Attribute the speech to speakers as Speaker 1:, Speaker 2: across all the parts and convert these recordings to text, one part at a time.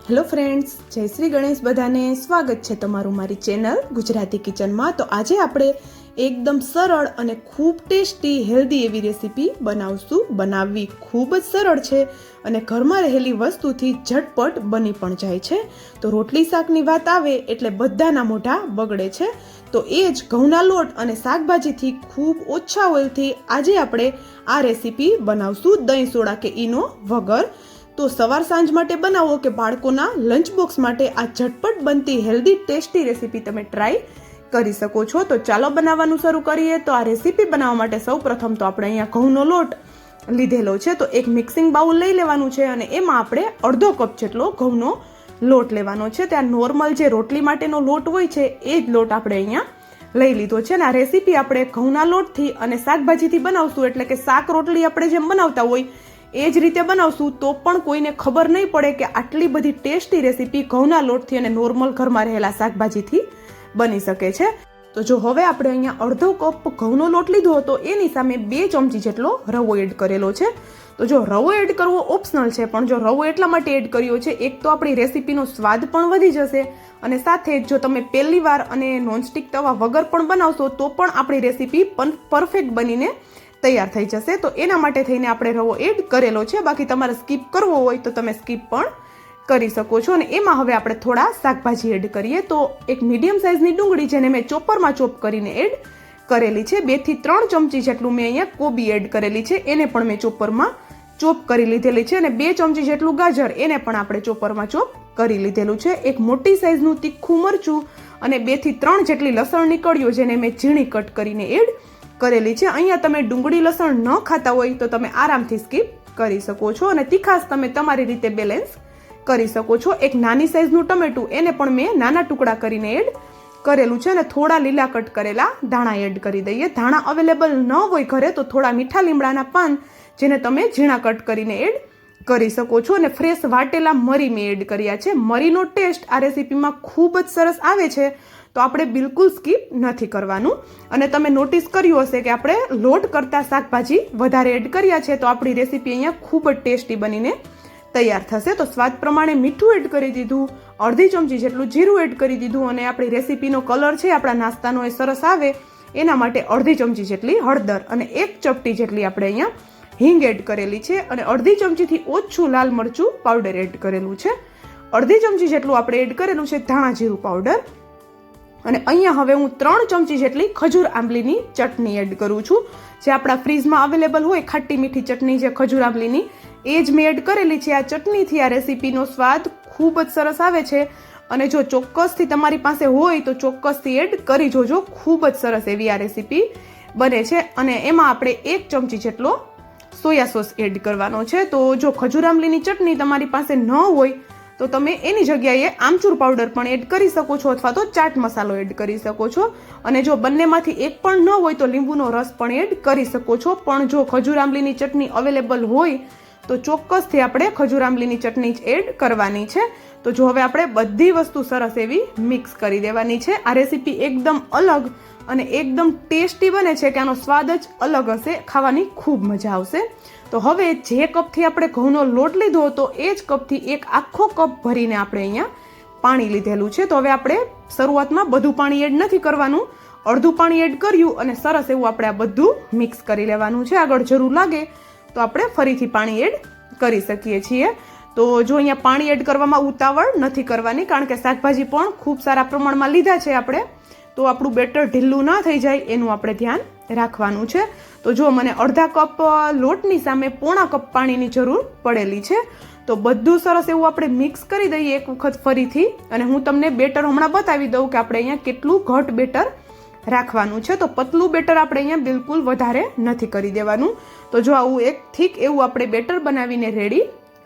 Speaker 1: Hello friends, જય શ્રી ગણેશ. બધાને સ્વાગત છે તમારું મારી ચેનલ ગુજરાતી કિચનમાં. તો આજે આપણે એકદમ સરળ અને ખૂબ ટેસ્ટી હેલ્ધી એવી રેસીપી બનાવશું. બનાવવી ખૂબ જ સરળ છે અને ઘરમાં રહેલી વસ્તુથી ઝટપટ બની પણ જાય છે. તો રોટલી શાકની વાત આવે એટલે બધાના મોઢા બગડે છે. તો એ જ ઘઉંના લોટ અને શાકભાજીથી ખૂબ ઓછા ઓઇલથી આજે આપણે આ રેસીપી બનાવશું, દહીં સોડા કે ઈનો વગર. તો સવાર સાંજ માટે બનાવો કે બાળકોના લંચ બોક્સ માટે આ ઝટપટ બનતી હેલ્ધી ટેસ્ટી રેસીપી તમે ટ્રાય કરી શકો છો. તો ચાલો બનાવવાનું શરૂ કરીએ. તો આ રેસીપી બનાવવા માટે સૌ પ્રથમ તો આપણે અહીંયા ઘઉંનો લોટ લીધેલો છે. તો એક મિક્સિંગ બાઉલ લઈ લેવાનું છે અને એમાં આપણે અડધો કપ જેટલો ઘઉંનો લોટ લેવાનો છે. ત્યાં નોર્મલ જે રોટલી માટેનો લોટ હોય છે એ જ લોટ આપણે અહીંયા લઈ લીધો છે. અને આ રેસીપી આપણે ઘઉંના લોટથી અને શાકભાજીથી બનાવશું, એટલે કે શાક રોટલી આપણે જેમ બનાવતા હોય એ જ રીતે બનાવશું. તો પણ કોઈને ખબર નહીં પડે કે આટલી બધી ટેસ્ટી રેસીપી ઘઉંના લોટથી અને નોર્મલ ઘરમાં રહેલા શાકભાજીથી બની શકે છે. તો જો હવે આપણે અહીંયા અડધો કપ ઘઉંનો લોટ લીધો તો એની સામે 2 ચમચી જેટલો રવો એડ કરેલો છે. તો જો રવો એડ કરવો ઓપ્શનલ છે, પણ જો રવો એટલા માટે એડ કર્યો છે, એક તો આપણી રેસીપીનો સ્વાદ પણ વધી જશે અને સાથે જો તમે પહેલી વાર અને નોનસ્ટિક તવા વગર પણ બનાવશો તો પણ આપણી રેસીપી પરફેક્ટ બનીને તૈયાર થઈ જશે. તો એના માટે થઈને આપણે રવો એડ કરેલો છે. બાકી તમારે સ્કીપ કરવો હોય તો તમે સ્કીપ પણ કરી શકો છો. અને એમાં હવે આપણે થોડા શાકભાજી એડ કરીએ. તો એક મીડિયમ સાઇઝની ડુંગળી, જેને મેં ચોપરમાં ચોપ કરીને એડ કરેલી છે. 2 થી 3 ચમચી જેટલું મેં અહીંયા કોબી એડ કરેલી છે, એને પણ મેં ચોપરમાં ચોપ કરી લીધેલી છે. અને 2 ચમચી જેટલું ગાજર, એને પણ આપણે ચોપરમાં ચોપ કરી લીધેલું છે. એક મોટી સાઇઝનું તીખું મરચું અને 2 થી 3 જેટલી લસણની કળીઓ, જેને મેં ઝીણી કટ કરીને એડ કરેલી છે. અહીંયા તમે ડુંગળી લસણ ન ખાતા હોય તો તમે આરામથી સ્કીપ કરી શકો છો અને તીખાશ તમે તમારી રીતે બેલેન્સ કરી શકો છો. એક નાની સાઇઝનું ટમેટું, એને પણ મેં નાના ટુકડા કરીને એડ કરેલું છે. અને થોડા લીલા કટ કરેલા ધાણા એડ કરી દઈએ. ધાણા અવેલેબલ ન હોય ઘરે તો થોડા મીઠા લીમડાના પાન, જેને તમે ઝીણા કટ કરીને એડ કરી શકો છો. અને ફ્રેશ વાટેલા મરી મેં એડ કર્યા છે. મરીનો ટેસ્ટ આ રેસીપીમાં ખૂબ જ સરસ આવે છે, તો આપણે બિલકુલ સ્કીપ નથી કરવાનું. અને તમે નોટિસ કર્યું હશે કે આપણે લોટ કરતાં શાકભાજી વધારે એડ કર્યા છે, તો આપણી રેસીપી અહીંયા ખૂબ જ ટેસ્ટી બનીને તૈયાર થશે. તો સ્વાદ પ્રમાણે મીઠું એડ કરી દીધું, અડધી ચમચી જેટલું જીરું એડ કરી દીધું. અને આપણી રેસીપીનો કલર છે આપણા નાસ્તાનો એ સરસ આવે એના માટે અડધી ચમચી જેટલી હળદર અને 1 ચપટી જેટલી આપણે અહીંયા હિંગ એડ કરેલી છે. અને અડધી ચમચીથી ઓછું લાલ મરચું પાવડર એડ કરેલું છે. અડધી ચમચી જેટલું આપણે એડ કરેલું છે ધાણા જીરું પાવડર. અને અહીંયા હવે હું 3 ચમચી જેટલી ખજૂર આંબલીની ચટણી એડ કરું છું, જે આપણા ફ્રીજમાં અવેલેબલ હોય ખાટી મીઠી ચટણી જે ખજૂર આંબલીની, એ જ મેં એડ કરેલી છે. આ ચટણીથી આ રેસીપીનો સ્વાદ ખૂબ જ સરસ આવે છે. અને જો ચોક્કસથી તમારી પાસે હોય તો ચોક્કસથી એડ કરી જોજો, ખૂબ જ સરસ એવી આ રેસીપી બને છે. અને એમાં આપણે 1 ચમચી જેટલો સોયા સોસ એડ કરવાનો છે. તો જો ખજૂર આંબલીની ચટણી તમારી પાસે ન હોય તો તમે એની જગ્યાએ આમચૂર પાવડર પણ એડ કરી શકો છો, અથવા તો ચાટ મસાલો એડ કરી શકો છો. અને જો બંનેમાંથી એક પણ ન હોય તો લીંબુનો રસ પણ એડ કરી શકો છો. પણ જો ખજૂર આંબલીની ચટણી અવેલેબલ હોય તો ચોક્કસથી આપણે ખજૂર આંબલીની ચટણી જ એડ કરવાની છે. તો જો હવે આપણે બધી વસ્તુ સરસ એવી મિક્સ કરી દેવાની છે. આ રેસીપી એકદમ અલગ અને એકદમ ટેસ્ટી બને છે કે આનો સ્વાદ જ અલગ હશે, ખાવાની ખૂબ મજા આવશે. તો હવે જે કપથી આપણે ઘઉંનો લોટ લીધો હતો એ જ કપથી 1 આખો કપ ભરીને આપણે અહીંયા પાણી લીધેલું છે. તો હવે આપણે શરૂઆતમાં બધું પાણી એડ નથી કરવાનું, અડધું પાણી એડ કર્યું અને સરસ એવું આપણે આ બધું મિક્સ કરી લેવાનું છે. આગળ જરૂર લાગે તો આપણે ફરીથી પાણી એડ કરી શકીએ છીએ. તો જો અહીંયા પાણી એડ કરવામાં ઉતાવળ નથી કરવાની, કારણ કે શાકભાજી પણ ખૂબ સારા પ્રમાણમાં લીધા છે આપણે, તો આપણું બેટર ઢીલું ના થઈ જાય એનું આપણે ધ્યાન રાખવાનું છે. તો જો મને અડધા કપ લોટની સામે પોણા કપ પાણીની જરૂર પડેલી છે. તો બધું સરસ એવું આપણે મિક્સ કરી દઈએ એક વખત ફરીથી. અને હું તમને બેટર હમણાં બતાવી દઉં કે આપણે અહીંયા કેટલું ઘટ બેટર રાખવાનું છે. તો પતલું બેટર આપણે અહીંયા બિલકુલ વધારે નથી કરી દેવાનું. તો જો આવું એક થીક એવું આપણે બેટર બનાવીને રેડી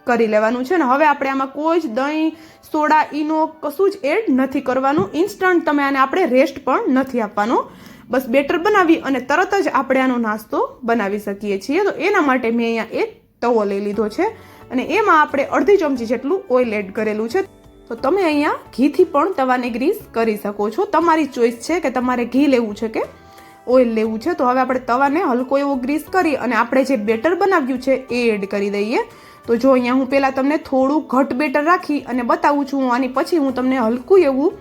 Speaker 1: કરી લેવાનું છે. ને હવે આપણે આમાં કોઈ જ દહીં, સોડા, ઈનો કશું જ એડ નથી કરવાનું. ઇન્સ્ટન્ટ તમે આને આપણે રેસ્ટ પણ નથી આપવાનો. બસ બેટર બનાવી અને તરત જ આપણે આનો નાસ્તો બનાવી શકીએ છીએ. તો એના માટે મેં અહીંયા એક તવો લઈ લીધો છે અને એમાં આપણે અડધી ચમચી જેટલું ઓઇલ એડ કરેલું છે. તો તમે અહીંયા ઘીથી પણ તવાને ગ્રીસ કરી શકો છો. તમારી ચોઈસ છે કે તમારે ઘી લેવું છે કે ઓઇલ લેવું છે. તો હવે આપણે તવાને હલકો એવો ગ્રીસ કરી અને આપણે જે બેટર બનાવ્યું છે એ એડ કરી દઈએ. તો જો અહીંયા હું પહેલાં તમને થોડું ઘટ બેટર રાખી અને બતાવું છું. આની પછી હું તમને હલકું એવું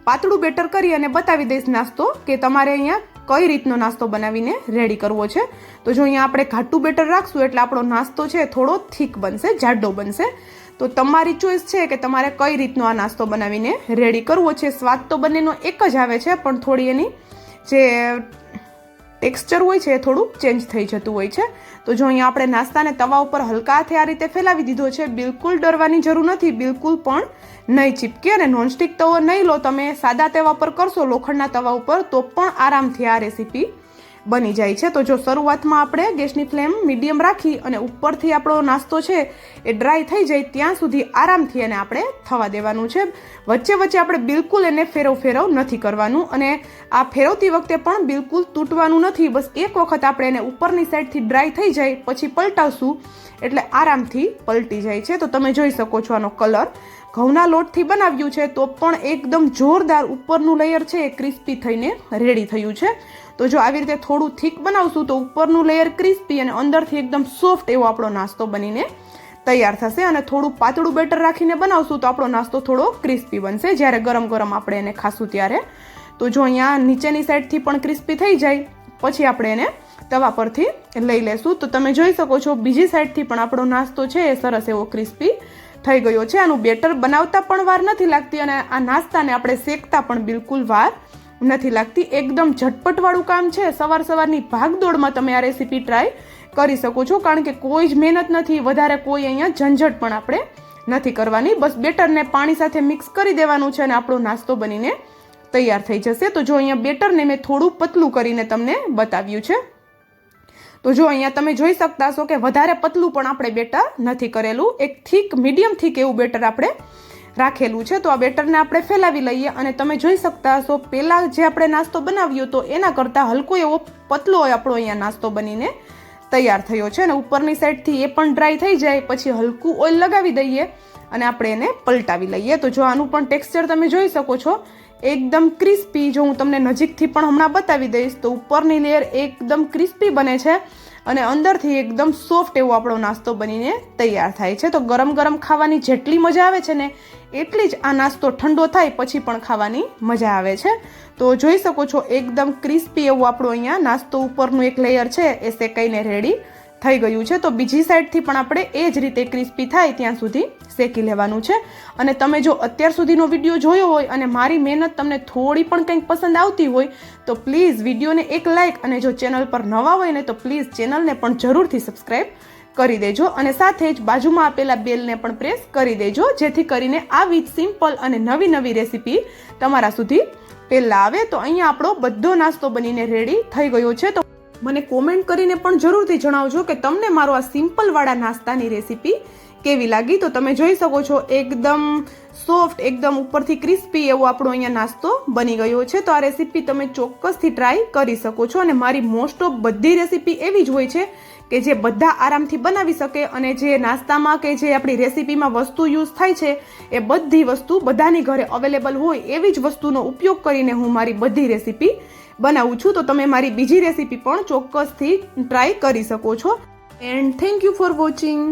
Speaker 1: પાતળું બેટર કરી અને બતાવી દઈશ નાસ્તો કે તમારે અહીંયા કઈ રીતનો નાસ્તો બનાવીને રેડી કરવો છે. તો જો અહીંયા આપણે ઘાટું બેટર રાખશું એટલે આપણો નાસ્તો છે થોડો થીક બનશે, જાડો બનશે. તો તમારી ચોઈસ છે કે તમારે કઈ રીતનો આ નાસ્તો બનાવીને રેડી કરવો છે. સ્વાદ તો બંનેનો એક જ આવે છે, પણ થોડી એની જે ટેક્સચર હોય છે એ થોડું ચેન્જ થઈ જતું હોય છે. તો જો અહીંયા આપણે નાસ્તાને તવા ઉપર હલકા હાથે આ રીતે ફેલાવી દીધો છે. બિલકુલ ડરવાની જરૂર નથી, બિલકુલ પણ નહીં ચીપકે. અને નોનસ્ટિક તવો નહીં લો તમે, સાદા તવા પર કરશો, લોખંડના તવા ઉપર, તો પણ આરામથી આ રેસીપી બની જાય છે. તો જો શરૂઆતમાં આપણે ગેસની ફ્લેમ મીડિયમ રાખી અને ઉપરથી આપણો નાસ્તો છે એ ડ્રાય થઈ જાય ત્યાં સુધી આરામથી એને આપણે થવા દેવાનું છે. વચ્ચે વચ્ચે આપણે બિલકુલ એને ફેરવ નથી કરવાનું, અને આ ફેરવતી વખતે પણ બિલકુલ તૂટવાનું નથી. બસ એક વખત આપણે એને ઉપરની સાઈડથી ડ્રાય થઈ જાય પછી પલટાવશું એટલે આરામથી પલટી જાય છે. તો તમે જોઈ શકો છો આનો કલર. ઘઉંના લોટથી બનાવ્યું છે તો પણ એકદમ જોરદાર ઉપરનું લેયર છે એ ક્રિસ્પી થઈને રેડી થયું છે. તો જો આવી રીતે થોડું થીક બનાવશું તો ઉપરનું લેયર ક્રિસ્પી અને અંદરથી એકદમ સોફ્ટ એવો આપણો નાસ્તો બનીને તૈયાર થશે. અને થોડું પાતળું બેટર રાખીને બનાવશું તો આપણો નાસ્તો થોડો ક્રિસ્પી બનશે જ્યારે ગરમ ગરમ આપણે એને ખાશું ત્યારે. તો જો અહીંયા નીચેની સાઈડથી પણ ક્રિસ્પી થઈ જાય પછી આપણે એને તવા પરથી લઈ લેશું. તો તમે જોઈ શકો છો બીજી સાઈડથી પણ આપણો નાસ્તો છે એ સરસ એવો ક્રિસ્પી થઈ ગયો છે. આનું બેટર બનાવતા પણ વાર નથી લાગતી અને આ નાસ્તાને આપણે શેકતા પણ બિલકુલ વાર નથી લાગતી. એકદમ ઝટપટવાળું કામ છે. સવારની ભાગદોડમાં તમે આ રેસીપી ટ્રાય કરી શકો છો, કારણ કે કોઈ જ મહેનત નથી, વધારે કોઈ અહીંયા ઝંઝટ પણ આપણે નથી કરવાની. બસ બેટરને પાણી સાથે મિક્સ કરી દેવાનું છે અને આપણો નાસ્તો બનીને તૈયાર થઈ જશે. તો જો અહીંયા બેટરને મેં થોડું પતલું કરીને તમને બતાવ્યું છે. તો જો અહીંયા તમે જોઈ શકતા હશો કે વધારે પતલું પણ આપણે બેટર નથી કરેલું, એક થીક મીડિયમ થીક એવું બેટર આપણે રાખેલું છે. તો આ બેટરને આપણે ફેલાવી લઈએ અને તમે જોઈ શકતા હશો પહેલાં જે આપણે નાસ્તો બનાવ્યો તો એના કરતાં હલકો એવો પતલો હોય આપણો અહીંયા નાસ્તો બનીને તૈયાર થયો છે. અને ઉપરની સાઈડથી એ પણ ડ્રાય થઈ જાય પછી હલકું ઓઇલ લગાવી દઈએ અને આપણે એને પલટાવી લઈએ. તો જો આનું પણ ટેક્સચર તમે જોઈ શકો છો એકદમ ક્રિસ્પી. જો હું તમને નજીકથી પણ હમણાં બતાવી દઈશ તો ઉપરની લેયર એકદમ ક્રિસ્પી બને છે અને અંદરથી એકદમ સોફ્ટ એવો આપણો નાસ્તો બનીને તૈયાર થાય છે. તો ગરમ ગરમ ખાવાની જેટલી મજા આવે છે ને એટલી જ આ નાસ્તો ઠંડો થાય પછી પણ ખાવાની મજા આવે છે. તો જોઈ શકો છો એકદમ ક્રિસ્પી એવું આપણો અહીંયા નાસ્તો ઉપરનું એક લેયર છે એ શેકાઈને રેડી થઈ ગયું છે. તો બીજી સાઈડથી પણ આપણે એ જ રીતે ક્રિસ્પી થાય ત્યાં સુધી શેકી લેવાનું છે. અને તમે જો અત્યાર સુધીનો વિડીયો જોયો હોય અને મારી મહેનત તમને થોડી પણ કંઈક પસંદ આવતી હોય તો પ્લીઝ વિડીયોને એક લાઇક, અને જો ચેનલ પર નવા હોય ને તો પ્લીઝ ચેનલને પણ જરૂરથી સબસ્ક્રાઈબ કરી દેજો અને સાથે જ બાજુમાં આપેલા બેલને પણ પ્રેસ કરી દેજો, જેથી કરીને આવી જ સિમ્પલ અને નવી રેસીપી તમારા સુધી પહેલાં આવે. તો અહીંયા આપણો બધો નાસ્તો બનીને રેડી થઈ ગયો છે. તો મને કોમેન્ટ કરીને પણ જરૂરથી જણાવજો કે તમને મારો આ સિમ્પલવાળા નાસ્તાની રેસીપી કેવી લાગી. તો તમે જોઈ શકો છો એકદમ સોફ્ટ, એકદમ ઉપરથી ક્રિસ્પી એવો આપણો અહીંયા નાસ્તો બની ગયો છે. તો આ રેસીપી તમે ચોક્કસથી ટ્રાય કરી શકો છો. અને મારી મોસ્ટ ઓફ બધી રેસીપી એવી જ હોય છે કે જે બધા આરામથી બનાવી શકે, અને જે નાસ્તામાં કે જે આપણી રેસીપીમાં વસ્તુ યુઝ થાય છે એ બધી વસ્તુ બધાની ઘરે અવેલેબલ હોય એવી જ વસ્તુનો ઉપયોગ કરીને હું મારી બધી રેસીપી બનાવું છું. તો તમે મારી બીજી રેસીપી પણ ચોક્કસથી ટ્રાય કરી શકો છો. And thank you for watching.